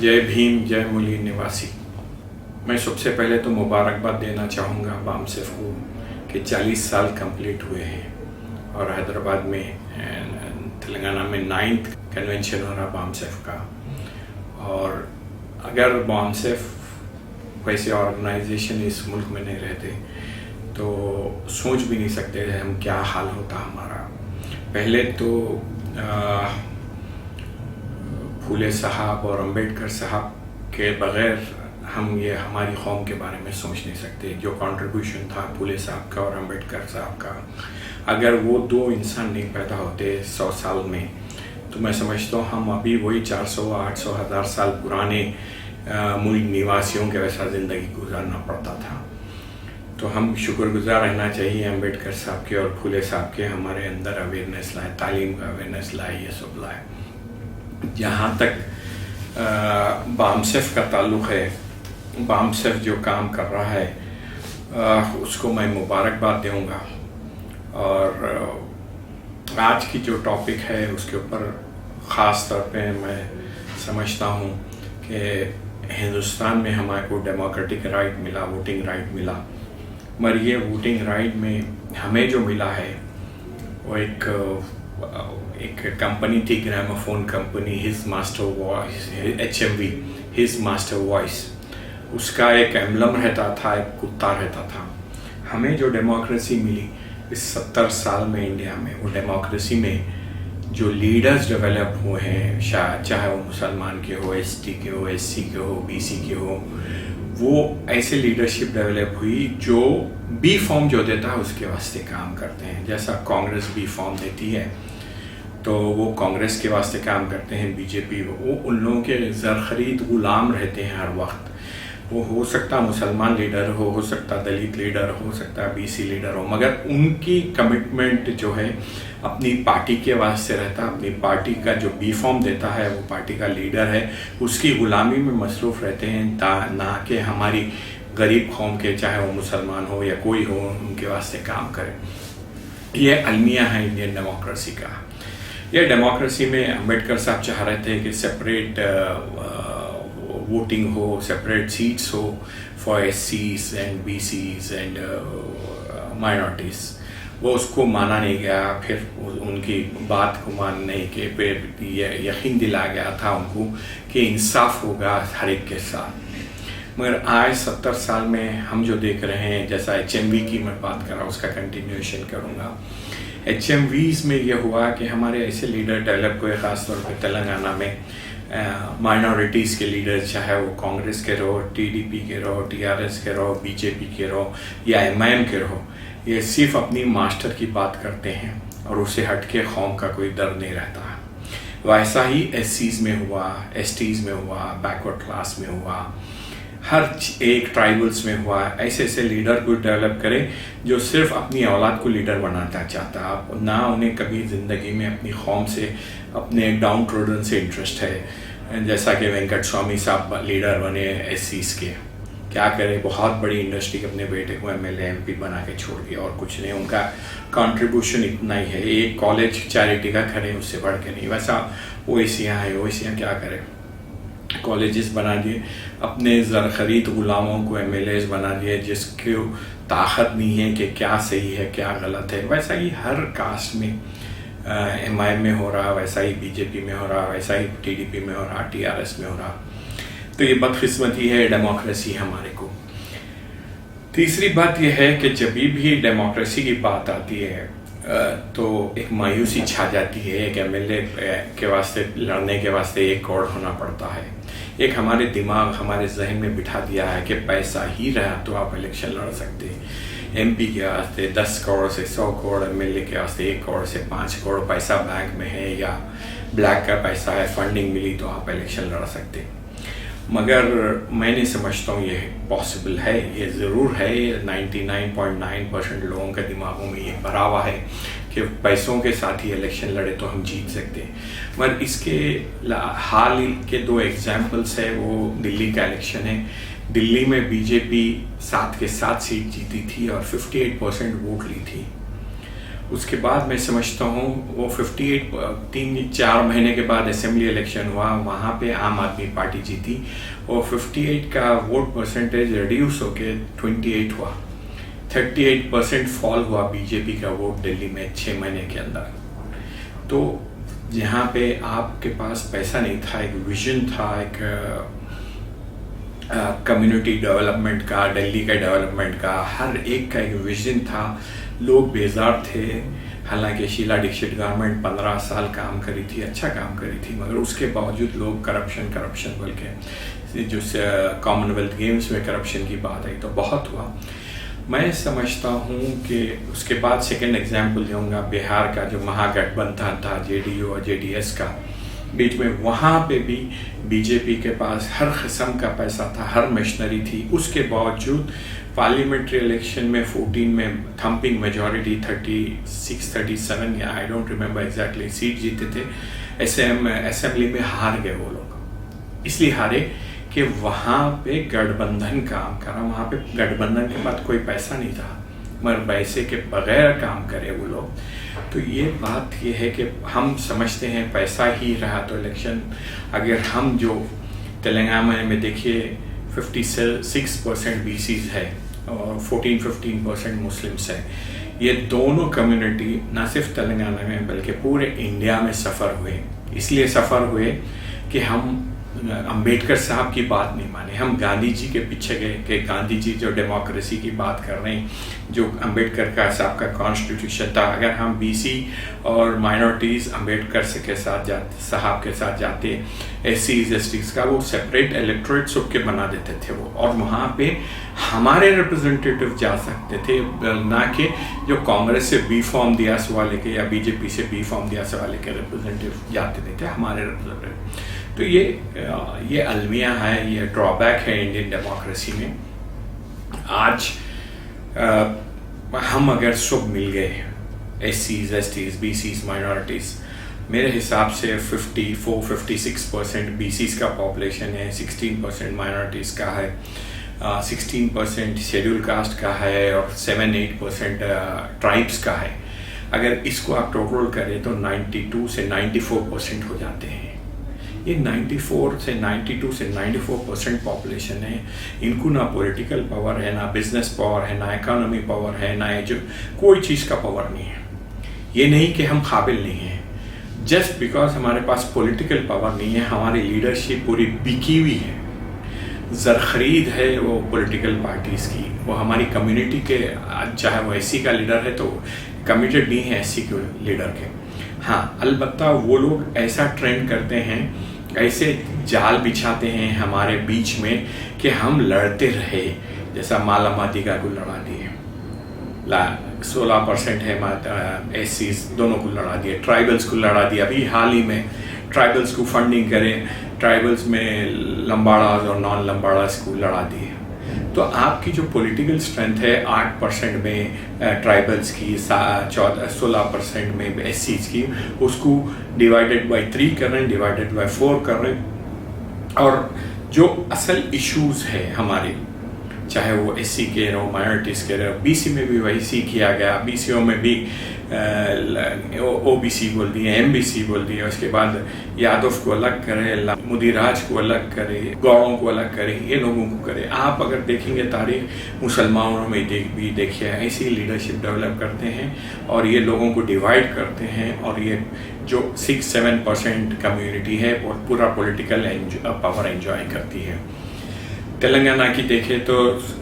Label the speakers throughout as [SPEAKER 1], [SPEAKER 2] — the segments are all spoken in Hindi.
[SPEAKER 1] जय भीम, जय मुरली निवासी। मैं सबसे पहले तो मुबारकबाद देना चाहूँगा बामसेफ को कि 40 साल कंप्लीट हुए हैं और हैदराबाद में तेलंगाना में 9th कन्वेंशन हो रहा बामसेफ का। और अगर बामसेफ वैसे ऑर्गेनाइजेशन इस मुल्क में नहीं रहते तो सोच भी नहीं सकते थे हम क्या हाल होता हमारा। पहले तो फूले साहब और अंबेडकर साहब के बग़ैर हम ये हमारी कौम के बारे में सोच नहीं सकते। जो कंट्रीब्यूशन था फूले साहब का और अंबेडकर साहब का, अगर वो दो इंसान नहीं पैदा होते 100 साल में तो मैं समझता हूँ हम अभी वही 400, 800, 1000 साल पुराने मूल निवासियों के वैसा ज़िंदगी गुजारना पड़ता था। तो हम शुक्रगुजार रहना चाहिए अंबेडकर साहब के और फूले साहब के, हमारे अंदर अवेयरनेस लाए, तालीम का अवेयरनेस लाए, ये सब लाए। जहाँ तक बामसेफ का ताल्लुक़ है, बामसेफ जो काम कर रहा है उसको मैं मुबारकबाद दूँगा। और आज की जो टॉपिक है उसके ऊपर ख़ास तौर पे मैं समझता हूँ कि हिंदुस्तान में हमारे को डेमोक्रेटिक राइट मिला, वोटिंग राइट मिला, मगर ये वोटिंग राइट में हमें जो मिला है वो एक कंपनी थी, gramophone company, his master voice, HMV, his master voice, उसका एक एम्बलम रहता था, एक कुत्ता रहता था। हमें जो डेमोक्रेसी मिली इस 70 साल में इंडिया में, वो डेमोक्रेसी में जो लीडर्स डेवलप हुए हैं, चाहे वो मुसलमान के हो, ST के हो, SC के हो, BC के हो, वो ऐसे लीडरशिप डेवलप हुई जो बी फॉर्म जो देता है उसके वास्ते काम करते हैं। जैसा कांग्रेस बी फॉर्म देती है तो वो कांग्रेस के वास्ते काम करते हैं, बीजेपी वो उन लोगों के ज़र खरीद गुलाम रहते हैं हर वक्त। वो हो सकता मुसलमान लीडर हो सकता दलित लीडर हो सकता BC लीडर हो, मगर उनकी कमिटमेंट जो है अपनी पार्टी के वास्ते रहता है। अपनी पार्टी का जो बी फॉर्म देता है वो पार्टी का लीडर है, उसकी ग़ुलामी में मसरूफ़ रहते हैं, ना कि हमारी गरीब कौम के, चाहे वो मुसलमान हो या कोई हो, उनके वास्ते काम करे। ये अलमिया है इंडियन डेमोक्रेसी का। ये डेमोक्रेसी में अम्बेडकर साहब चाह रहे थे कि सेपरेट वोटिंग हो, सेपरेट सीट्स हो for SCs and BCs and minorities. वो उसको माना नहीं गया, फिर उनकी बात को मान नहीं के फिर यकीन दिलाया गया था उनको कि इंसाफ होगा हर एक के साथ। मगर आज 70 साल में हम जो देख रहे हैं, जैसा HMV की मैं बात कर रहा हूँ उसका कंटिन्यूएशन करूँगा। HMVs में ये हुआ कि हमारे ऐसे लीडर डेवलप हुए, ख़ासतौर पर तेलंगाना में माइनॉरिटीज़ के लीडर, चाहे वो कांग्रेस के रहो, TDP के रहो, TRS के रहो, BJP के रहो या MIM के रहो, ये सिर्फ अपनी मास्टर की बात करते हैं और उसे हट के कौम का कोई डर नहीं रहता है। वैसा ही SCs में हुआ, STs में हुआ, बैकवर्ड क्लास में हुआ, हर एक ट्राइबल्स में हुआ। ऐसे ऐसे लीडर को डेवलप करें जो सिर्फ अपनी औलाद को लीडर बनाना चाहता है, ना उन्हें कभी ज़िंदगी में अपनी कौम से, अपने डाउन ट्रोडन से इंटरेस्ट है। जैसा कि वेंकट स्वामी साहब लीडर बने SCs के, क्या करें, बहुत बड़ी इंडस्ट्री के अपने बेटे को MLA MP बना के छोड़ दिया और कुछ नहीं, उनका कंट्रीब्यूशन इतना ही है। एक कॉलेज चैरिटी का करें, उससे बढ़ के नहीं। वैसा ओवैसियाँ है, ओवैसियाँ क्या करें, कॉलेजेस बना दिए, अपने ज़र खरीद ग़ुलामों को MLAs बना दिए जिसकी ताकत नहीं है कि क्या सही है क्या गलत है। वैसा ही हर कास्ट में MIM में हो रहा, वैसा ही BJP में हो रहा, वैसा ही TDP में हो रहा, TRS में हो रहा। तो ये बदकिस्मती है डेमोक्रेसी हमारे को। तीसरी बात यह है कि जब भी डेमोक्रेसी की बात आती है तो एक मायूसी छा जाती है। एक MLA के वास्ते लड़ने के वास्ते 1 करोड़ होना पड़ता है। एक हमारे दिमाग, हमारे जहन में बिठा दिया है कि पैसा ही रहा तो आप इलेक्शन लड़ सकते हैं। MP के वास्ते 10 करोड़ से 100 करोड़, MLA के वास्ते 1 करोड़ से 5 करोड़ पैसा बैंक में है या ब्लैक का पैसा है, फंडिंग मिली तो आप इलेक्शन लड़ सकते हैं। मगर मैं नहीं समझता हूँ ये पॉसिबल है। ये ज़रूर है, 99.9% लोगों के दिमागों में ये भरा हुआ है कि पैसों के साथ ही इलेक्शन लड़े तो हम जीत सकते हैं। मगर इसके हाल के 2 एग्जाम्पल्स है। वो दिल्ली का इलेक्शन है। दिल्ली में BJP 7 के 7 सीट जीती थी और 58% वोट ली थी। उसके बाद मैं समझता हूँ वो 58 3-4 महीने के बाद असेंबली इलेक्शन हुआ, वहाँ पे आम आदमी पार्टी जीती और 58 का वोट परसेंटेज रिड्यूस होके 28 हुआ। 38% फॉल हुआ बीजेपी का वोट दिल्ली में 6 महीने के अंदर। तो जहाँ पे आपके पास पैसा नहीं था, एक विजन था, एक कम्युनिटी डेवलपमेंट का, दिल्ली का डेवलपमेंट का, हर एक का एक विजन था, लोग बेजार थे। हालांकि शीला दीक्षित गवर्नमेंट 15 साल काम करी थी, अच्छा काम करी थी, मगर उसके बावजूद लोग करप्शन बोल के, जो कॉमनवेल्थ गेम्स में करप्शन की बात आई तो बहुत हुआ। मैं समझता हूँ कि उसके बाद सेकंड एग्जाम्पल दूंगा, बिहार का जो महागठबंधन था जेडीयू और जेडीएस का बीच में, वहाँ पे भी बीजेपी के पास हर किस्म का पैसा था, हर मशीनरी थी, उसके बावजूद पार्लियामेंट्री इलेक्शन में 14 में थम्पिंग मेजॉरिटी 36-37 या I don't remember exactly seat जीते थे। असेंबली में हार गए वो लोग, इसलिए हारे कि वहाँ पे गठबंधन काम करा, वहाँ पे गठबंधन के बाद कोई पैसा नहीं था, मगर पैसे के बगैर काम करे वो लोग। तो ये बात ये है कि हम समझते हैं पैसा ही रहा तो इलेक्शन, अगर हम जो तेलंगाना में देखिए 56% बीसीज है और 14-15% मुस्लिम्स है। ये दोनों कम्युनिटी ना सिर्फ तेलंगाना में बल्कि पूरे इंडिया में सफ़र हुए, इसलिए सफ़र हुए कि हम अंबेडकर साहब की बात नहीं माने, हम गांधी जी के पीछे गए कि गांधी जी जो डेमोक्रेसी की बात कर रहे हैं, जो अंबेडकर का साहब का कॉन्स्टिट्यूशन था, अगर हम बीसी और माइनॉरिटीज़ अंबेडकर के साथ जाते, साहब के साथ जाते, एससीज एसटीज का वो सेपरेट इलेक्टोरेट सबके बना देते थे वो, और वहाँ पे हमारे रिप्रेजेंटेटिव जा सकते थे, ना कि जो कांग्रेस से बी फॉर्म दिया वाले के या बीजेपी से बी फॉर्म दिया वाले के रिप्रेजेंटेटिव जाते नहीं थे, हमारे रिप्रेजेंटेटिव। तो ये अलमिया है, ये ड्रॉबैक है इंडियन डेमोक्रेसी में। आज हम अगर सब मिल गए, एससीज एसटीज बीसीज माइनॉरिटीज़, मेरे हिसाब से 54-56% बीसीज का पॉपुलेशन है, 16% माइनॉरिटीज़ का है, 16% शेड्यूल कास्ट का है और 7-8% ट्राइब्स का है। अगर इसको आप टोटल करें तो 92 से 94% हो जाते हैं। ये 92 से 94% पॉपुलेशन है, इनको ना पॉलिटिकल पावर है, ना बिजनेस पावर है, ना इकोनॉमी पावर है, ना जो कोई चीज़ का पावर नहीं है। ये नहीं कि हम काबिल नहीं हैं, जस्ट बिकॉज हमारे पास पॉलिटिकल पावर नहीं है, हमारी लीडरशिप पूरी बिकी हुई है, ज़रख़रीद है वो पॉलिटिकल पार्टीज़ की। वो हमारी कम्युनिटी के, चाहे वो एससी का लीडर है तो कमिटेड नहीं है एससी के लीडर के। हाँ, अलबत्ता वो लोग ऐसा ट्रेंड करते हैं, ऐसे जाल बिछाते हैं हमारे बीच में कि हम लड़ते रहे, जैसा मालामाती का को लड़ा दिए, 16% है एससीज, दोनों को लड़ा दिया, ट्राइबल्स को लड़ा दिया। अभी हाल ही में ट्राइबल्स को फंडिंग करें, ट्राइबल्स में लंबाड़ास और नॉन लंबाड़ास को लड़ा दिए। तो आपकी जो पॉलिटिकल स्ट्रेंथ है 8% में ट्राइबल्स की, 16% में एससीज की, उसको डिवाइडेड बाय 3 कर रहे हैं, डिवाइडेड बाय 4 कर रहे हैं। और जो असल इश्यूज है हमारे, चाहे वो एससी के रहो, माइनॉरिटीज़ के रहो, बीसी में भी वैसी किया गया, बीसीओ में भी ओबीसी बोल दिए, एमबीसी बोल दिए, उसके बाद यादव को अलग करे, मुदिराज को अलग करे, गौड़ों को अलग करे, ये लोगों को करे। आप अगर देखेंगे तारीख मुसलमानों में भी देखिए, ऐसी लीडरशिप डेवलप करते हैं और ये लोगों को डिवाइड करते हैं, और ये जो 6-7% कम्युनिटी है वो पूरा पॉलिटिकल पावर एंजॉय करती है। तेलंगाना की देखें तो,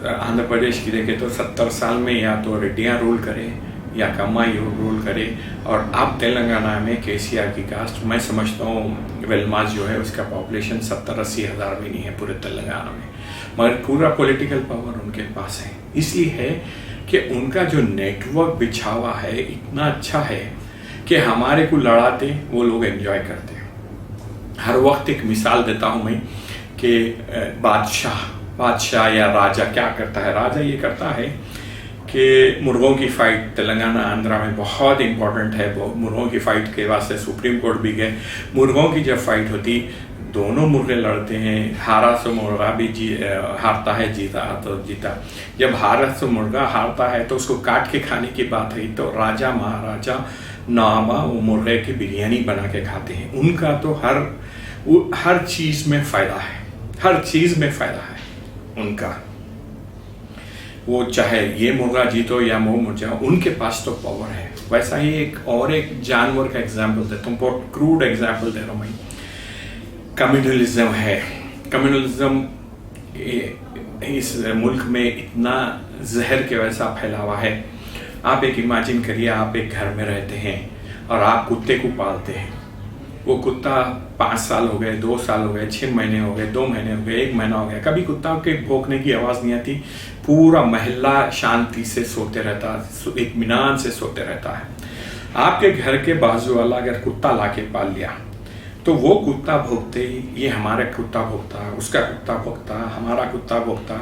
[SPEAKER 1] आंध्र प्रदेश की देखें तो 70 साल में या तो रेड्डियाँ रूल करें या कम्माई रूल करे, और अब तेलंगाना में केसीआर की कास्ट, मैं समझता हूँ वेलमास जो है उसका पॉपुलेशन 70-80 हज़ार भी नहीं है पूरे तेलंगाना में, मगर पूरा पॉलिटिकल पावर उनके पास है। इसलिए है कि उनका जो नेटवर्क बिछा हुआ है इतना अच्छा है कि हमारे को लड़ाते वो लोग एंजॉय करते हैं। हर वक्त एक मिसाल देता हूँ मैं कि बादशाह या राजा क्या करता है। राजा ये करता है कि मुर्गों की फ़ाइट, तेलंगाना आंध्रा में बहुत इंपॉर्टेंट है, मुर्गों की फ़ाइट के वास्ते सुप्रीम कोर्ट भी गए। मुर्गों की जब फाइट होती, दोनों मुर्गे लड़ते हैं, हारा सो मुर्गा भी हारता है, जीता तो जीता। जब हारा सो मुर्गा हारता है तो उसको काट के खाने की बात है, तो राजा महाराजा नवाबा वो मुर्गे की बिरयानी बना के खाते हैं। उनका तो हर चीज में फायदा है, हर चीज में फायदा है उनका। वो चाहे ये मुर्गा जीतो या वो मुर्गा, उनके पास तो पावर है। वैसा ही एक जानवर का एग्जाम्पल देता हूँ, बहुत क्रूड एग्जाम्पल दे रहा हूँ मैं। कम्युनलिज्म है। कम्युनलिज्म इस मुल्क में इतना जहर के वैसा फैला हुआ है। आप एक इमेजिन करिए, आप एक घर में रहते हैं और आप कुत्ते को पालते हैं। वो कुत्ता 5 साल हो गए, 2 साल हो गए, 6 महीने हो गए, 2 महीने हो गए, 1 महीना हो गया, कभी कुत्ता के भौंकने की आवाज़ नहीं आती। पूरा महल्ला शांति से सोते रहता, इत्मीनान से सोते रहता है। आपके घर के बाजू वाला अगर कुत्ता लाके पाल लिया तो वो कुत्ता भौंकते ही ये हमारा कुत्ता भौंकता, उसका कुत्ता भौंकता, हमारा कुत्ता भौंकता,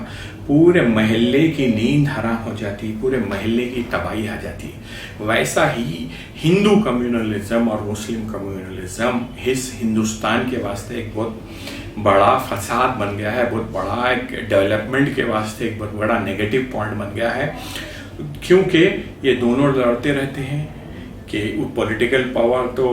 [SPEAKER 1] पूरे महल्ले की नींद हराम हो जाती, पूरे महल्ले की तबाही आ जाती। वैसा ही हिंदू कम्युनलिज्म और मुस्लिम कम्युनलिज्म इस हिंदुस्तान के वास्ते एक बहुत बड़ा फसाद बन गया है, बहुत बड़ा एक डेवलपमेंट के वास्ते एक बहुत बड़ा नेगेटिव पॉइंट बन गया है। क्योंकि ये दोनों लड़ते रहते हैं कि पॉलिटिकल पावर तो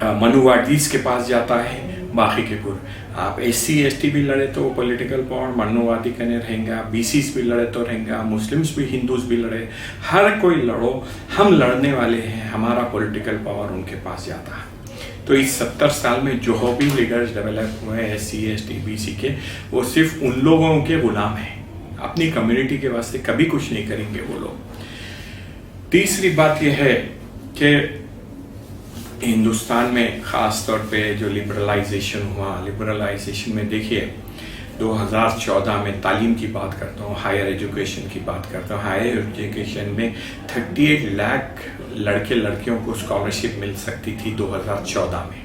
[SPEAKER 1] मनुवादीज के पास जाता है, बाकी के पुर आप SC ST भी लड़े तो पॉलिटिकल पावर मनुवादी करने रहेगा, BCs भी लड़े तो रहेगा, मुस्लिम्स भी, हिंदूज भी लड़े, हर कोई लड़ो, हम लड़ने वाले हैं, हमारा पॉलिटिकल पावर उनके पास जाता है। तो इस 70 साल में जो भी लीडर्स डेवलप हुए SC ST BC के, वो सिर्फ उन लोगों के गुलाम हैं, अपनी कम्युनिटी के वास्ते कभी कुछ नहीं करेंगे वो लोग। तीसरी बात यह है कि हिंदुस्तान में ख़ास तौर पे जो लिबरलाइजेशन हुआ, लिबरलाइजेशन में देखिए 2014 में तालीम की बात करता हूँ, हायर एजुकेशन की बात करता हूँ। हायर एजुकेशन में 38 लाख लड़के लड़कियों को स्कॉलरशिप मिल सकती थी 2014 में,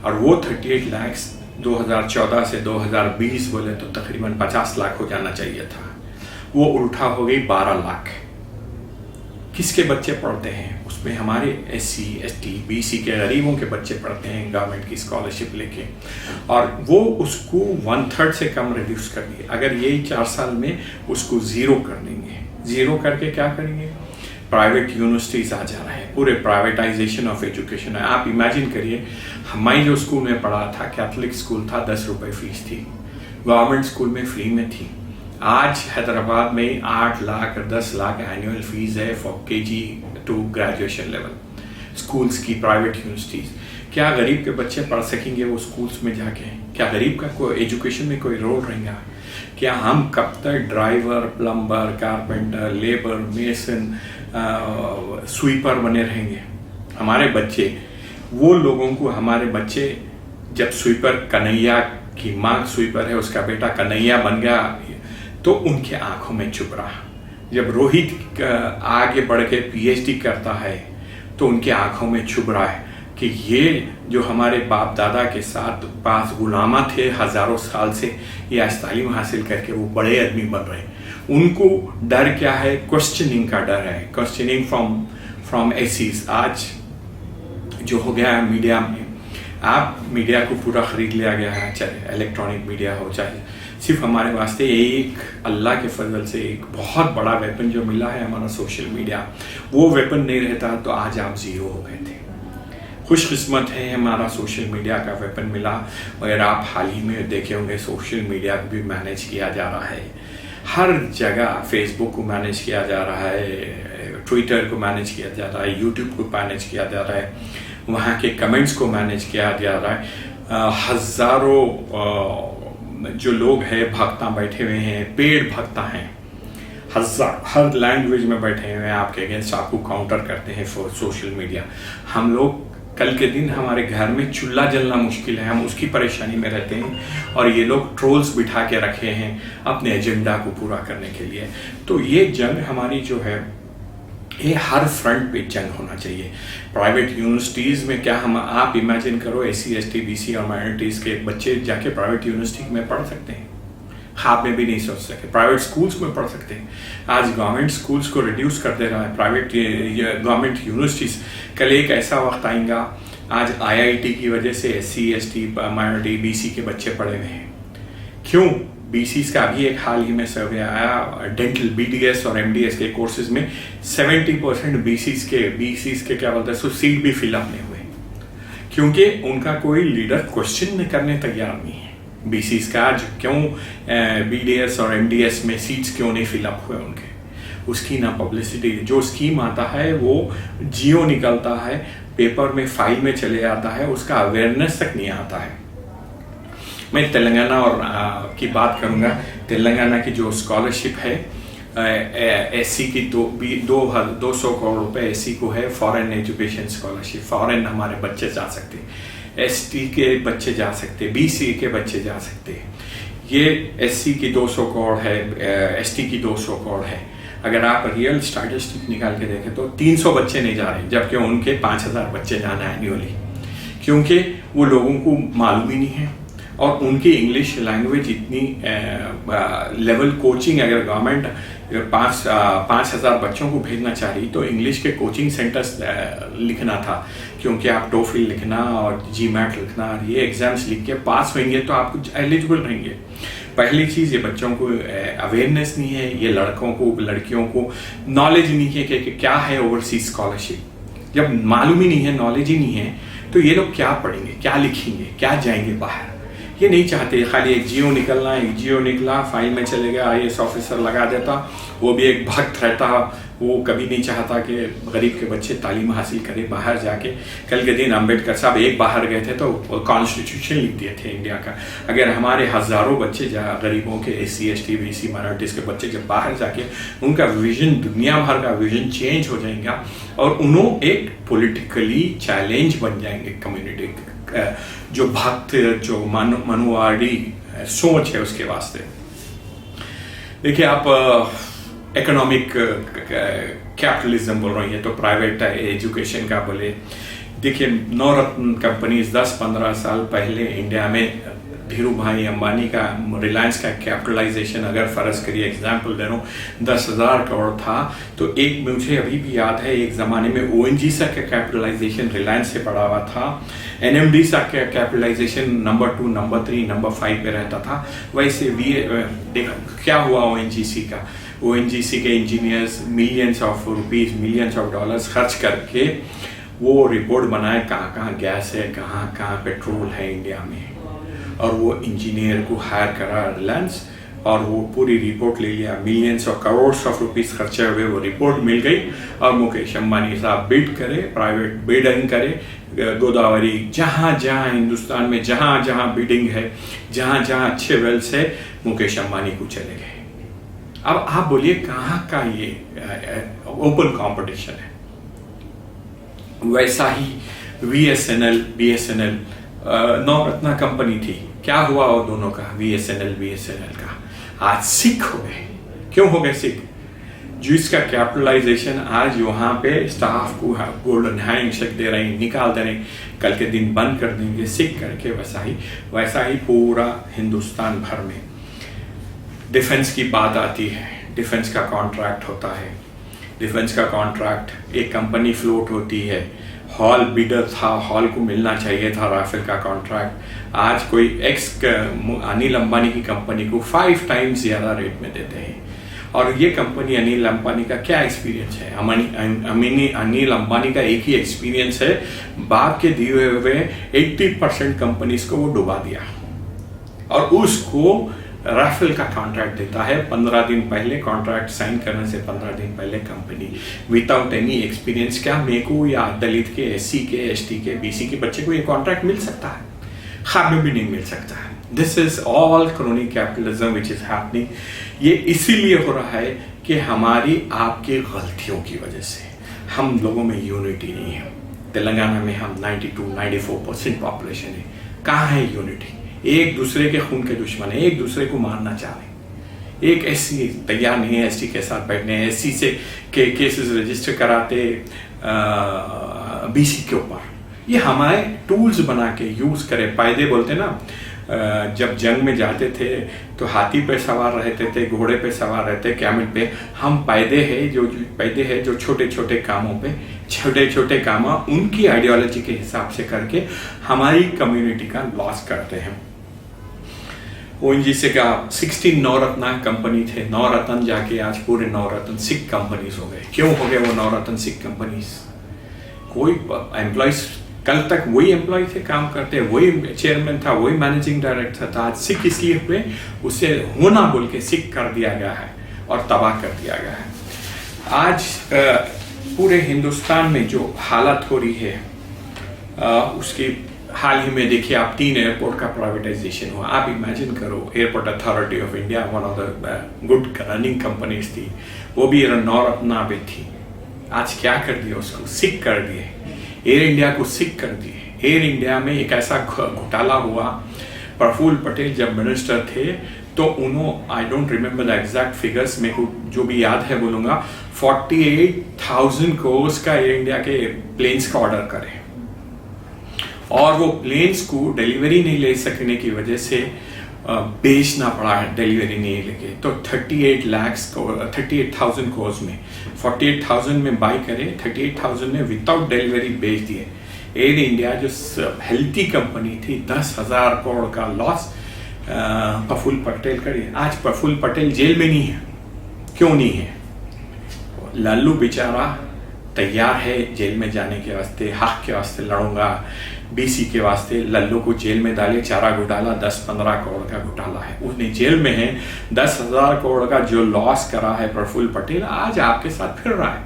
[SPEAKER 1] और वो 38 लाख 2014 से 2020 बोले तो तकरीबन 50 लाख हो जाना चाहिए था, वो उल्टा हो गई 12 लाख। किसके बच्चे पढ़ते हैं उसमें? हमारे SC ST BC के गरीबों के बच्चे पढ़ते हैं गवर्नमेंट की स्कॉलरशिप लेके, और वो उसको 1/3 से कम रिड्यूस कर दिए। अगर यही 4 साल में उसको 0 कर देंगे, 0 करके क्या करेंगे? प्राइवेट यूनिवर्सिटीज आ जा रहे हैं, पूरे प्राइवेटाइजेशन ऑफ एजुकेशन है। आप इमेजिन करिए, हमारी जो स्कूल में पढ़ा था, कैथोलिक स्कूल था, 10 रुपये फीस थी, गवर्नमेंट स्कूल में फ्री में थी। आज हैदराबाद में 8 लाख और 10 लाख एनुअल फीस है for KG to graduation level schools की, प्राइवेट यूनिवर्सिटीज। क्या गरीब के बच्चे पढ़ सकेंगे वो स्कूल्स में जाके? क्या गरीब का कोई एजुकेशन में कोई रोल रहेगा? क्या हम कब तक driver, plumber, carpenter, labour, mason, sweeper बने रहेंगे? हमारे बच्चे, वो लोगों को, हमारे बच्चे जब स्वीपर, कन्हैया की माँ स्वीपर है, उसका बेटा कन्हैया बन गया तो उनके आंखों में चुभ रहा। जब रोहित आगे बढ़ के PhD करता है तो उनके आंखों में चुभ रहा है कि ये जो हमारे बाप दादा के साथ पास गुलामा थे हजारों साल से, ये आज तालीम हासिल करके वो बड़े आदमी बन रहे हैं। उनको डर क्या है? क्वेश्चनिंग का डर है, क्वेश्चनिंग फ्रॉम एसीज। आज जो हो गया है मीडिया में, आप मीडिया को पूरा खरीद लिया गया है, चाहे इलेक्ट्रॉनिक मीडिया हो, चाहे सिर्फ हमारे वास्ते एक अल्लाह के फजल से एक बहुत बड़ा वेपन जो मिला है हमारा सोशल मीडिया। वो वेपन नहीं रहता तो आज आप 0 हो गए थे। खुशकिस्मत है हमारा सोशल मीडिया का वेपन मिला। अगर आप हाल ही में देखे होंगे, सोशल मीडिया को भी मैनेज किया जा रहा है, हर जगह फेसबुक को मैनेज किया जा रहा है, ट्विटर को मैनेज किया जा रहा है, यूट्यूब को मैनेज किया जा रहा है, वहाँ के कमेंट्स को मैनेज किया जा रहा है। हजारों जो लोग हैं भक्ता बैठे हुए हैं, पेड़ भक्ता हैं, हर लैंग्वेज में बैठे हुए हैं, आपके अगेंस्ट आपको काउंटर करते हैं फॉर सोशल मीडिया। हम लोग कल के दिन हमारे घर में चूल्हा जलना मुश्किल है, हम उसकी परेशानी में रहते हैं, और ये लोग ट्रोल्स बिठा के रखे हैं अपने एजेंडा को पूरा करने के लिए। तो ये जंग हमारी जो है, ये हर फ्रंट पे जंग होना चाहिए। प्राइवेट यूनिवर्सिटीज़ में क्या हम, आप इमेजिन करो SC ST BC और माइनॉरिटीज़ के बच्चे जाके प्राइवेट यूनिवर्सिटी में पढ़ सकते हैं? ख्वाब में भी नहीं सोच सके। प्राइवेट स्कूल्स में पढ़ सकते हैं। आज गवर्नमेंट स्कूल्स को रिड्यूस कर दे रहा है प्राइवेट गवर्नमेंट यूनिवर्सिटीज़। कल एक ऐसा वक्त आएगा आज आईआईटी की वजह से एससी, एसटी, माइनॉरिटी, बीसी के बच्चे पढ़े हुए हैं। क्यों? बीसीस का अभी एक हाल ही में सर्वे आया, डेंटल बीडीएस और एमडीएस के कोर्सेज में 70% बीसीस के क्या बोलते हैं, सीट भी फिलअप नहीं हुए, क्योंकि उनका कोई लीडर क्वेश्चन करने तैयार नहीं है। बीसीस का आज क्यों बीडीएस और एमडीएस में सीट्स क्यों नहीं फिलअप हुए उनके, उसकी ना पब्लिसिटी। जो स्कीम आता है वो जियो निकलता है, पेपर में फाइल में चले जाता है, उसका अवेयरनेस तक नहीं आता है। मैं तेलंगाना और की बात करूंगा। तेलंगाना की जो स्कॉलरशिप है एससी की 200 करोड़ रुपए एससी को है, फॉरेन एजुकेशन स्कॉलरशिप, फॉरेन हमारे बच्चे जा सकते हैं, एसटी के बच्चे जा सकते हैं, बीसी के बच्चे जा सकते हैं। ये एससी की 200 करोड़ है, एसटी की 200 करोड़ है। अगर आप रियल स्टैटिस्टिक निकाल के देखें तो 300 बच्चे नहीं जा रहे, जबकि उनके 5000 बच्चे जाना है एनुअली, क्योंकि वो लोगों को मालूम ही नहीं है। और उनकी इंग्लिश लैंग्वेज इतनी लेवल कोचिंग, अगर गवर्नमेंट 5,000 बच्चों को भेजना चाह रही तो इंग्लिश के कोचिंग सेंटर्स लिखना था, क्योंकि आप टोफिल लिखना और जीमैट लिखना, ये एग्जाम्स लिख के पास होंगे तो आप एलिजिबल रहेंगे। पहली चीज़, ये बच्चों को अवेयरनेस नहीं है, ये लड़कों को लड़कियों को नॉलेज नहीं है कि क्या है ओवरसीज स्कॉलरशिप। जब मालूम ही नहीं है, नॉलेज ही नहीं है, तो ये लोग क्या पढ़ेंगे, क्या लिखेंगे, क्या जाएंगे बाहर। ये नहीं चाहते, खाली एक जियो निकलना, एक जियो निकला, फाइल में चले गया, आईएएस ऑफिसर लगा देता, वो भी एक भक्त रहता, वो कभी नहीं चाहता कि गरीब के बच्चे तालीम हासिल करें बाहर जाके। कल के दिन अम्बेडकर साहब एक बाहर गए थे तो कॉन्स्टिट्यूशन लिख दिए थे इंडिया का। अगर हमारे हजारों बच्चे गरीबों के एससी, एसटी, बीसी, माइनॉरिटीज के बच्चे जब बाहर जाके उनका विजन, दुनिया भर का विजन चेंज हो जाएगा और उन्होंने एक पॉलिटिकली चैलेंज बन जाएंगे कम्युनिटी, जो भक्त, जो मनुवादी सोच है उसके वास्ते। देखिए, आप इकोनॉमिक कैपिटलिज्म बोल रही है तो प्राइवेट एजुकेशन का बोले। देखिए, नवरत्न कंपनीज 10-15 साल पहले इंडिया में धीरू भाई अंबानी का, रिलायंस का कैपिटलाइजेशन अगर फर्ज करिए, एग्जाम्पल दे रहा हूँ, 10,000 करोड़ था, तो एक मुझे अभी भी याद है, एक ज़माने में ओएनजीसी का कैपिटलाइजेशन रिलायंस से पड़ा हुआ था, एनएमडीसी का कैपिटलाइजेशन नंबर 2, नंबर 3, नंबर 5 पे रहता था। वैसे क्या हुआ ओएनजीसी का? ओएनजीसी के engineers millions of rupees, millions of dollars खर्च करके वो रिपोर्ट बनाए कहाँ कहाँ गैस है, कहाँ कहाँ पेट्रोल है इंडिया में, और वो इंजीनियर को हायर करा रिलायंस, और वो पूरी रिपोर्ट ले लिया, मिलियंस और करोड़ ऑफ रुपीस खर्चे हुए, वो रिपोर्ट मिल गई। और मुकेश अंबानी साहब बिड करे, प्राइवेट बिडिंग करे, गोदावरी, जहाँ जहाँ हिंदुस्तान में जहाँ जहाँ बिडिंग है, जहाँ जहाँ अच्छे वेल्स है, मुकेश अंबानी को चले गए। अब आप बोलिए कहाँ का ये ओपन कंपटीशन है? वैसा ही बीएसएनएल नवरत्ना कंपनी थी, क्या हुआ वो दोनों का, बीएसएनएल का? आज सिख हो गए। क्यों हो गए सिख? जिसका कैपिटलाइजेशन आज वहां पे स्टाफ को गोल्डन हैंडशेक दे रहे हैं, निकाल दे रहे हैं, कल के दिन बंद कर देंगे सिख करके। वैसा ही पूरा हिंदुस्तान भर में डिफेंस की बात आती है, डिफेंस का कॉन्ट्रैक्ट होता है, डिफेंस का कॉन्ट्रैक्ट, एक कंपनी फ्लोट होती है, हॉल बिडर था, हॉल को मिलना चाहिए था राफेल का कॉन्ट्रैक्ट। आज कोई अनिल अंबानी की कंपनी को 5 टाइम्स ज्यादा रेट में देते हैं। और ये कंपनी, अनिल अंबानी का क्या एक्सपीरियंस है? अनिल अंबानी का एक ही एक्सपीरियंस है, बाप के दिए हुए 80% कंपनीज को वो डुबा दिया और उसको राफेल का कॉन्ट्रैक्ट देता है 15 दिन पहले, कॉन्ट्रैक्ट साइन करने से 15 दिन पहले कंपनी विदाउट एनी एक्सपीरियंस। क्या मेरे को या दलित के, एससी के, एसटी के, बीसी के बच्चे को ये कॉन्ट्रैक्ट मिल सकता है? ख्वाब में भी नहीं मिल सकता है। This is all chronic capitalism which is happening. ये इसीलिए हो रहा है कि हमारी आपकी गलतियों की वजह से हम लोगों में यूनिटी नहीं है। तेलंगाना में हम 92-94% पॉपुलेशन है, कहाँ है यूनिटी? एक दूसरे के खून के दुश्मन है, एक दूसरे को मारना चाह रहे। एक एससी तैयार नहीं है एसटी के साथ बैठने, एससी से केसेस रजिस्टर कराते बीसी के ऊपर। ये हमारे टूल्स बना के यूज करें। फायदे बोलते ना, जब जंग में जाते थे तो हाथी पे सवार रहते थे, घोड़े पे सवार रहते, कैमल पे। हम पैदे हैं जो छोटे छोटे कामों पे छोटे छोटे काम उनकी आइडियोलॉजी के हिसाब से करके हमारी कम्युनिटी का लॉस करते हैं। ONGC का 16 नवरत्न कंपनी थे, नवरत्न जाके आज पूरे नवरत्न सिख कंपनीज हो गए। क्यों हो गए वो नवरत्न सिख कंपनीज? कोई एम्प्लॉयज, कल तक वही एम्प्लॉय थे, काम करते, वही चेयरमैन था, वही मैनेजिंग डायरेक्टर था। आज सिख इसलिए हुए, उसे होना बोल के सिख कर दिया गया है और तबाह कर दिया गया है। आज पूरे हिंदुस्तान में जो हालत हो रही है उसकी हाल ही में देखिए आप 3 एयरपोर्ट का प्राइवेटाइजेशन हुआ। आप इमेजिन करो, airport authority of India one of the good running companies थी, वो भी नवरत्ना पे थी। आज क्या कर दिया उसको? सिक कर दिए। एयर इंडिया को सिक कर दिए। एयर इंडिया में एक ऐसा घोटाला हुआ, प्रफुल्ल पटेल जब मिनिस्टर थे तो उन्होंने, I don't remember the exact figures, मेरे को जो भी याद है बोलूंगा, 48,000 करोड़ का एयर इंडिया के प्लेन्स का ऑर्डर करे और वो प्लेन्स को डिलीवरी नहीं ले सकने की वजह से बेचना पड़ा है, डिलीवरी नहीं लेके। तो 38,000 करोड़ में 48,000 में बाई करे, 38,000 में विदाउट डिलीवरी बेच दिए। एयर इंडिया जो हेल्थी कंपनी थी, 10,000 करोड़ का लॉस प्रफुल्ल पटेल करे। आज प्रफुल्ल पटेल जेल में नहीं है। क्यों नहीं है? लल्लू बेचारा तैयार है जेल में जाने के वास्ते, हक के वास्ते लड़ूंगा, BC के वास्ते। लल्लू को जेल में डाले, चारा घोटाला 10-15 करोड़ का घोटाला है, उसने जेल में है। 10,000 करोड़ का जो लॉस करा है प्रफुल्ल पटेल, आज आपके साथ फिर रहा है।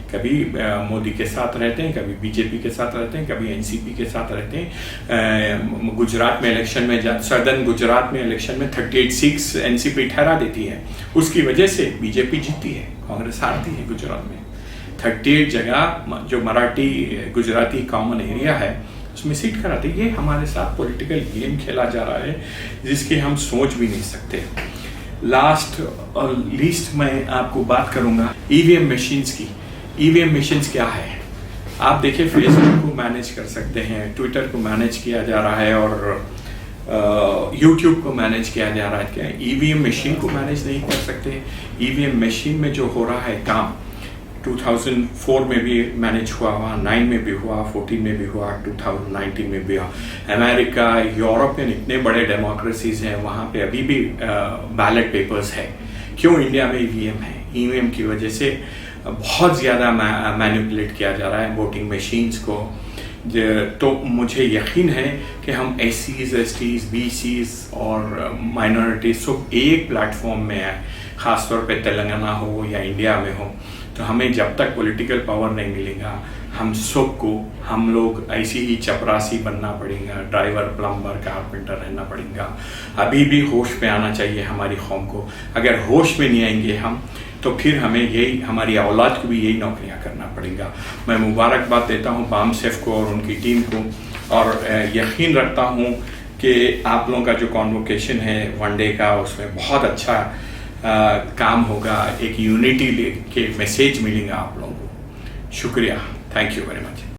[SPEAKER 1] कभी मोदी के साथ रहते हैं, कभी BJP के साथ रहते हैं, कभी NCP के साथ रहते हैं। गुजरात में इलेक्शन में, सदर्न गुजरात में इलेक्शन में 38 सीट्स NCP ठहरा देती है, उसकी वजह से BJP जीतती है, कांग्रेस हारती है। गुजरात में 38 जगह जो मराठी गुजराती कॉमन एरिया है उसमें सीट कराते। ये हमारे साथ पॉलिटिकल गेम खेला जा रहा है जिसकी हम सोच भी नहीं सकते। लास्ट और लीस्ट मैं आपको बात करूंगा EVM मशीन्स की। EVM मशीन्स क्या है? आप देखिए, फेसबुक को मैनेज कर सकते हैं, ट्विटर को मैनेज किया जा रहा है और यूट्यूब को मैनेज किया जा रहा है। क्या EVM मशीन को मैनेज नहीं कर सकते? EVM मशीन में जो हो रहा है काम 2004 में भी मैनेज हुआ, 9 में भी हुआ, 14 में भी हुआ, 2019 में भी हुआ। अमेरिका, यूरोप में इतने बड़े डेमोक्रेसीज हैं, वहाँ पे अभी भी बैलेट पेपर्स है। क्यों इंडिया में EVM है? EVM की वजह से बहुत ज़्यादा मैनिपुलेट किया जा रहा है वोटिंग मशीन्स को। तो मुझे यकीन है कि हम SCs, STs, BCs और माइनॉरिटीज सब एक प्लेटफॉर्म में है, ख़ासतौर पे तेलंगाना हो या इंडिया में हो। तो हमें जब तक पॉलिटिकल पावर नहीं मिलेगा, हम लोग ऐसी ही चपरासी बनना पड़ेगा, ड्राइवर, प्लम्बर, कारपेंटर रहना पड़ेगा। अभी भी होश में आना चाहिए हमारी कौम को। अगर होश में नहीं आएंगे हम, तो फिर हमें यही, हमारी औलाद को भी यही नौकरियां करना पड़ेगा। मैं मुबारकबाद देता हूं BAMSEF को और उनकी टीम को, और यकीन रखता हूं कि आप लोगों का जो कॉन्वोकेशन है वनडे का, उसमें बहुत अच्छा काम होगा। एक यूनिटी के मैसेज मिलेगा आप लोगों को। शुक्रिया, थैंक यू वेरी मच।